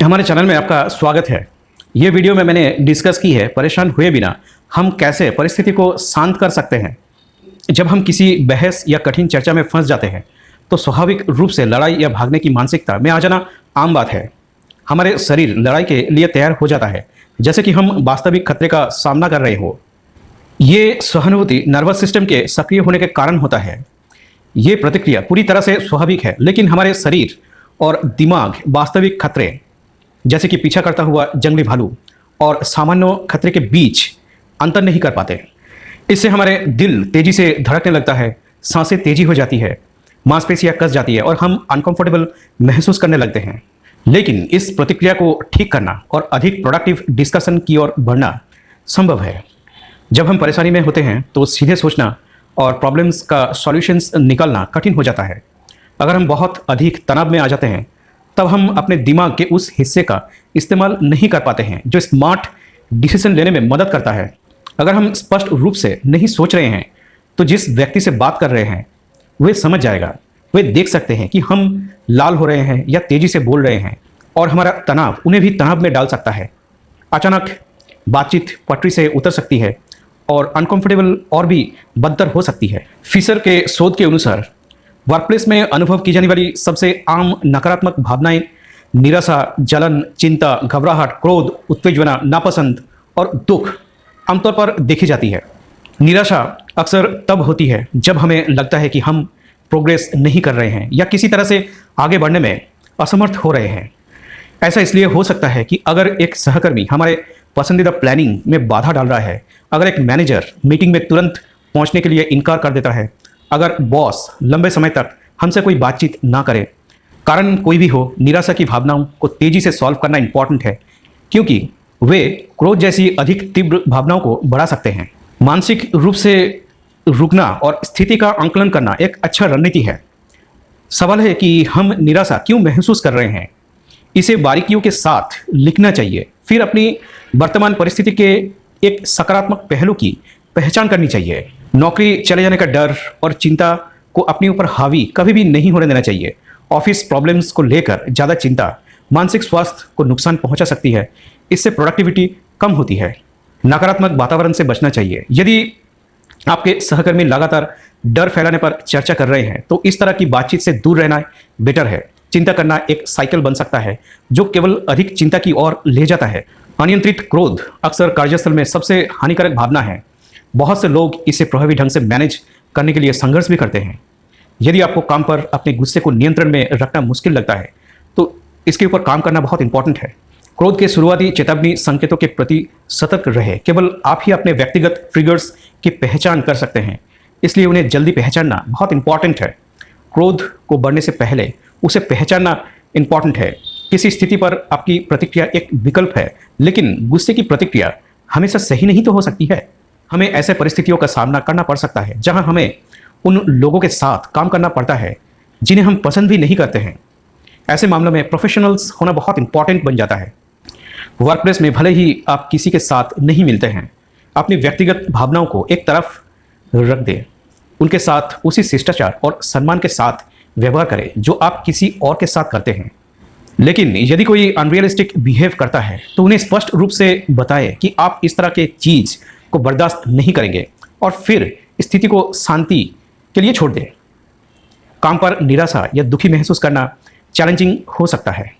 हमारे चैनल में आपका स्वागत है। ये वीडियो में मैंने डिस्कस की है परेशान हुए बिना हम कैसे परिस्थिति को शांत कर सकते हैं। जब हम किसी बहस या कठिन चर्चा में फंस जाते हैं तो स्वाभाविक रूप से लड़ाई या भागने की मानसिकता में आ जाना आम बात है। हमारे शरीर लड़ाई के लिए तैयार हो जाता है, जैसे कि हम वास्तविक खतरे का सामना कर रहे हो। ये सहानुभूति नर्वस सिस्टम के सक्रिय होने के कारण होता है। ये प्रतिक्रिया पूरी तरह से स्वाभाविक है, लेकिन हमारे शरीर और दिमाग वास्तविक खतरे जैसे कि पीछा करता हुआ जंगली भालू और सामान्य खतरे के बीच अंतर नहीं कर पाते। इससे हमारे दिल तेजी से धड़कने लगता है, सांसें तेजी हो जाती है, मांसपेशियां कस जाती है और हम अनकंफर्टेबल महसूस करने लगते हैं। लेकिन इस प्रतिक्रिया को ठीक करना और अधिक प्रोडक्टिव डिस्कशन की ओर बढ़ना संभव है। जब हम परेशानी में होते हैं तो सीधे सोचना और प्रॉब्लम्स का सॉल्यूशंस निकालना कठिन हो जाता है। अगर हम बहुत अधिक तनाव में आ जाते हैं तब हम अपने दिमाग के उस हिस्से का इस्तेमाल नहीं कर पाते हैं जो स्मार्ट डिसीजन लेने में मदद करता है। अगर हम स्पष्ट रूप से नहीं सोच रहे हैं तो जिस व्यक्ति से बात कर रहे हैं वे समझ जाएगा। वे देख सकते हैं कि हम लाल हो रहे हैं या तेजी से बोल रहे हैं और हमारा तनाव उन्हें भी तनाव में डाल सकता है। अचानक बातचीत पटरी से उतर सकती है और अनकंफर्टेबल और भी बदतर हो सकती है। फिशर के शोध के अनुसार वर्कप्लेस में अनुभव की जाने वाली सबसे आम नकारात्मक भावनाएं निराशा, जलन, चिंता, घबराहट, क्रोध, उत्तेजना, नापसंद और दुख आमतौर पर देखी जाती है। निराशा अक्सर तब होती है जब हमें लगता है कि हम प्रोग्रेस नहीं कर रहे हैं या किसी तरह से आगे बढ़ने में असमर्थ हो रहे हैं। ऐसा इसलिए हो सकता है कि अगर एक सहकर्मी हमारे पसंदीदा प्लानिंग में बाधा डाल रहा है, अगर एक मैनेजर मीटिंग में तुरंत पहुंचने के लिए इनकार कर देता है, अगर बॉस लंबे समय तक हमसे कोई बातचीत ना करे। कारण कोई भी हो, निराशा की भावनाओं को तेजी से सॉल्व करना इंपॉर्टेंट है, क्योंकि वे क्रोध जैसी अधिक तीव्र भावनाओं को बढ़ा सकते हैं। मानसिक रूप से रुकना और स्थिति का आंकलन करना एक अच्छा रणनीति है। सवाल है कि हम निराशा क्यों महसूस कर रहे हैं। इसे बारीकियों के साथ लिखना चाहिए। फिर अपनी वर्तमान परिस्थिति के एक सकारात्मक पहलू की पहचान करनी चाहिए। नौकरी चले जाने का डर और चिंता को अपने ऊपर हावी कभी भी नहीं होने देना चाहिए। ऑफिस प्रॉब्लम्स को लेकर ज़्यादा चिंता मानसिक स्वास्थ्य को नुकसान पहुंचा सकती है। इससे प्रोडक्टिविटी कम होती है। नकारात्मक वातावरण से बचना चाहिए। यदि आपके सहकर्मी लगातार डर फैलाने पर चर्चा कर रहे हैं तो इस तरह की बातचीत से दूर रहना बेटर है। चिंता करना एक साइकिल बन सकता है जो केवल अधिक चिंता की ओर ले जाता है। अनियंत्रित क्रोध अक्सर कार्यस्थल में सबसे हानिकारक भावना है। बहुत से लोग इसे प्रभावी ढंग से मैनेज करने के लिए संघर्ष भी करते हैं। यदि आपको काम पर अपने गुस्से को नियंत्रण में रखना मुश्किल लगता है तो इसके ऊपर काम करना बहुत इंपॉर्टेंट है। क्रोध के शुरुआती चेतावनी संकेतों के प्रति सतर्क रहे। केवल आप ही अपने व्यक्तिगत ट्रिगर्स की पहचान कर सकते हैं, इसलिए उन्हें जल्दी पहचानना बहुत इंपॉर्टेंट है। क्रोध को बढ़ने से पहले उसे पहचानना इंपॉर्टेंट है। किसी स्थिति पर आपकी प्रतिक्रिया एक विकल्प है, लेकिन गुस्से की प्रतिक्रिया हमेशा सही नहीं तो हो सकती है। हमें ऐसे परिस्थितियों का सामना करना पड़ सकता है जहां हमें उन लोगों के साथ काम करना पड़ता है जिन्हें हम पसंद भी नहीं करते हैं। ऐसे मामलों में प्रोफेशनल्स होना बहुत इंपॉर्टेंट बन जाता है। वर्कप्लेस में भले ही आप किसी के साथ नहीं मिलते हैं, अपनी व्यक्तिगत भावनाओं को एक तरफ रख दें। उनके साथ उसी शिष्टाचार और सम्मान के साथ व्यवहार करें जो आप किसी और के साथ करते हैं। लेकिन यदि कोई अनरियलिस्टिक बिहेव करता है तो उन्हें स्पष्ट रूप से बताएं कि आप इस तरह के चीज़ को बर्दाश्त नहीं करेंगे और फिर स्थिति को शांति के लिए छोड़ दें। काम पर निराशा या दुखी महसूस करना चैलेंजिंग हो सकता है।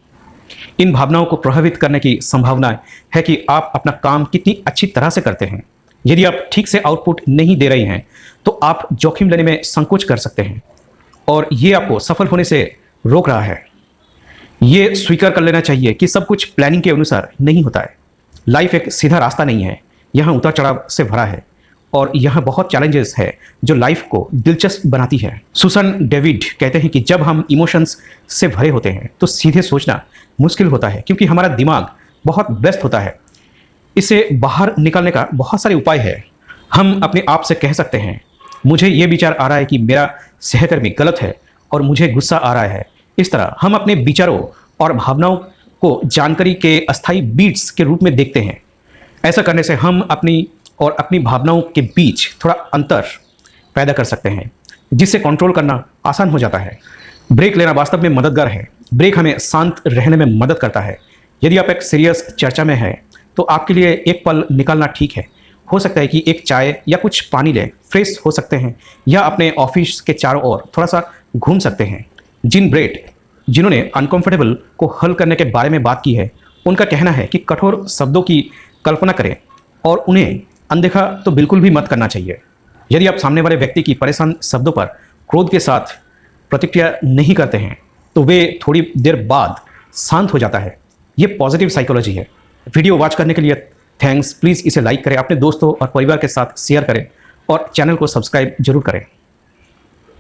इन भावनाओं को प्रभावित करने की संभावना है कि आप अपना काम कितनी अच्छी तरह से करते हैं। यदि आप ठीक से आउटपुट नहीं दे रहे हैं तो आप जोखिम लेने में संकोच कर सकते हैं और ये आपको सफल होने से रोक रहा है। ये स्वीकार कर लेना चाहिए कि सब कुछ प्लानिंग के अनुसार नहीं होता है। लाइफ एक सीधा रास्ता नहीं है, यहाँ उतार चढ़ाव से भरा है और यहाँ बहुत चैलेंजेस है जो लाइफ को दिलचस्प बनाती है। सुसन डेविड कहते हैं कि जब हम इमोशंस से भरे होते हैं तो सीधे सोचना मुश्किल होता है, क्योंकि हमारा दिमाग बहुत व्यस्त होता है। इसे बाहर निकालने का बहुत सारे उपाय है। हम अपने आप से कह सकते हैं, मुझे ये विचार आ रहा है कि मेरा सहकर्मी गलत है और मुझे गुस्सा आ रहा है। इस तरह हम अपने विचारों और भावनाओं को जानकारी के अस्थायी बीट्स के रूप में देखते हैं। ऐसा करने से हम अपनी भावनाओं के बीच थोड़ा अंतर पैदा कर सकते हैं, जिससे कंट्रोल करना आसान हो जाता है। ब्रेक लेना वास्तव में मददगार है। ब्रेक हमें शांत रहने में मदद करता है। यदि आप एक सीरियस चर्चा में हैं तो आपके लिए एक पल निकालना ठीक है। हो सकता है कि एक चाय या कुछ पानी लें, फ्रेश हो सकते हैं, या अपने ऑफिस के चारों ओर थोड़ा सा घूम सकते हैं। जिन ब्रेट जिन्होंने अनकंफर्टेबल को हल करने के बारे में बात की है, उनका कहना है कि कठोर शब्दों की कल्पना करें और उन्हें अनदेखा तो बिल्कुल भी मत करना चाहिए। यदि आप सामने वाले व्यक्ति की परेशान शब्दों पर क्रोध के साथ प्रतिक्रिया नहीं करते हैं तो वे थोड़ी देर बाद शांत हो जाता है। ये पॉजिटिव साइकोलॉजी है। वीडियो वॉच करने के लिए थैंक्स। प्लीज़ इसे लाइक करें, अपने दोस्तों और परिवार के साथ शेयर करें और चैनल को सब्सक्राइब जरूर करें।